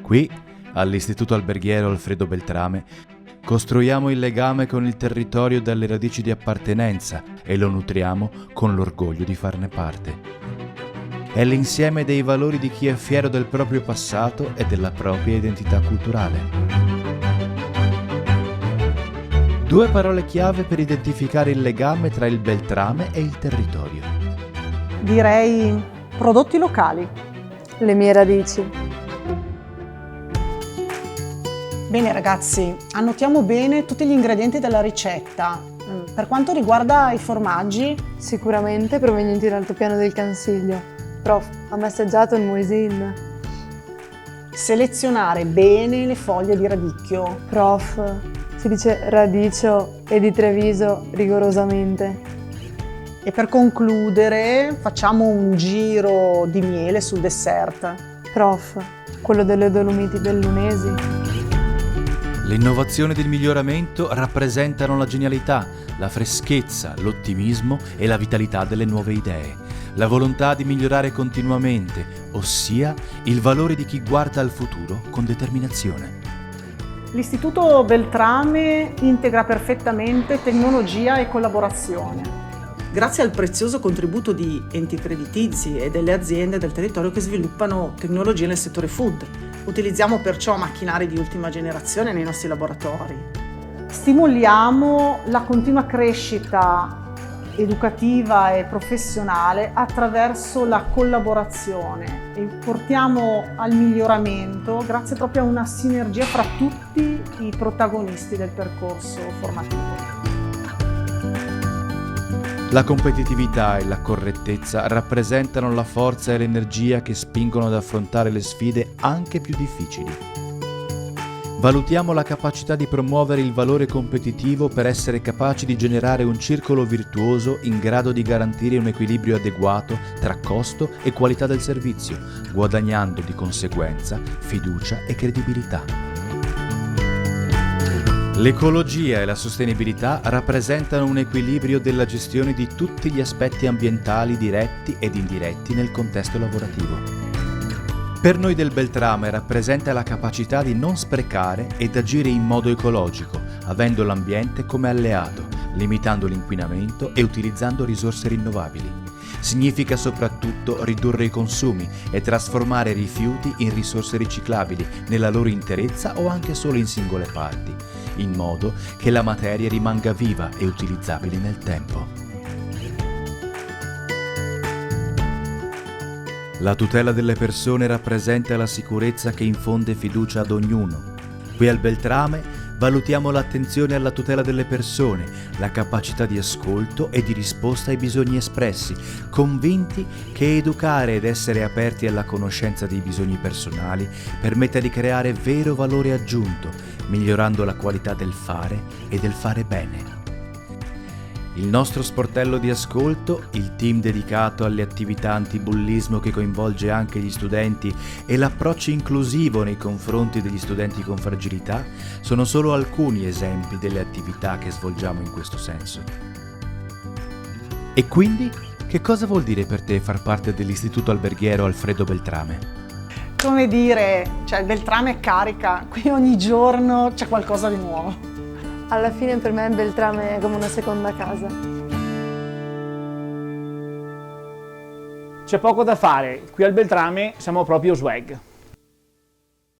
Qui, all'Istituto Alberghiero Alfredo Beltrame, costruiamo il legame con il territorio dalle radici di appartenenza e lo nutriamo con l'orgoglio di farne parte. È l'insieme dei valori di chi è fiero del proprio passato e della propria identità culturale. Due parole chiave per identificare il legame tra il Beltrame e il territorio. Direi prodotti locali. Le mie radici. Bene ragazzi, annotiamo bene tutti gli ingredienti della ricetta. Per quanto riguarda i formaggi, Sicuramente provenienti dall'altopiano del Cansiglio. Prof, ha mai assaggiato il muesin? selezionare bene le foglie di radicchio. Prof, si dice radicio e di Treviso rigorosamente. E per concludere facciamo un giro di miele sul dessert. Prof, quello delle Dolomiti Bellunesi. L'innovazione ed il miglioramento rappresentano la genialità, la freschezza, l'ottimismo e la vitalità delle nuove idee. La volontà di migliorare continuamente, ossia il valore di chi guarda al futuro con determinazione. L'Istituto Beltrame integra perfettamente tecnologia e collaborazione. Grazie al prezioso contributo di enti creditizi e delle aziende del territorio che sviluppano tecnologie nel settore food. Utilizziamo perciò macchinari di ultima generazione nei nostri laboratori. Stimoliamo la continua crescita educativa e professionale attraverso la collaborazione e portiamo al miglioramento grazie proprio a una sinergia fra tutti i protagonisti del percorso formativo. La competitività e la correttezza rappresentano la forza e l'energia che spingono ad affrontare le sfide anche più difficili. Valutiamo la capacità di promuovere il valore competitivo per essere capaci di generare un circolo virtuoso in grado di garantire un equilibrio adeguato tra costo e qualità del servizio, guadagnando di conseguenza fiducia e credibilità. L'ecologia e la sostenibilità rappresentano un equilibrio della gestione di tutti gli aspetti ambientali diretti ed indiretti nel contesto lavorativo. Per noi del Beltrame rappresenta la capacità di non sprecare ed agire in modo ecologico, avendo l'ambiente come alleato, limitando l'inquinamento e utilizzando risorse rinnovabili. Significa soprattutto ridurre i consumi e trasformare i rifiuti in risorse riciclabili nella loro interezza o anche solo in singole parti, in modo che la materia rimanga viva e utilizzabile nel tempo. La tutela delle persone rappresenta la sicurezza che infonde fiducia ad ognuno. Qui al Beltrame valutiamo l'attenzione alla tutela delle persone, la capacità di ascolto e di risposta ai bisogni espressi, convinti che educare ed essere aperti alla conoscenza dei bisogni personali permetta di creare vero valore aggiunto, migliorando la qualità del fare e del fare bene. Il nostro sportello di ascolto, il team dedicato alle attività antibullismo che coinvolge anche gli studenti e l'approccio inclusivo nei confronti degli studenti con fragilità sono solo alcuni esempi delle attività che svolgiamo in questo senso. E quindi, che cosa vuol dire per te far parte dell'Istituto Alberghiero Alfredo Beltrame? Come dire, il Beltrame è carica, qui ogni giorno c'è qualcosa di nuovo. Alla fine per me il Beltrame è come una seconda casa. C'è poco da fare, qui al Beltrame siamo proprio swag.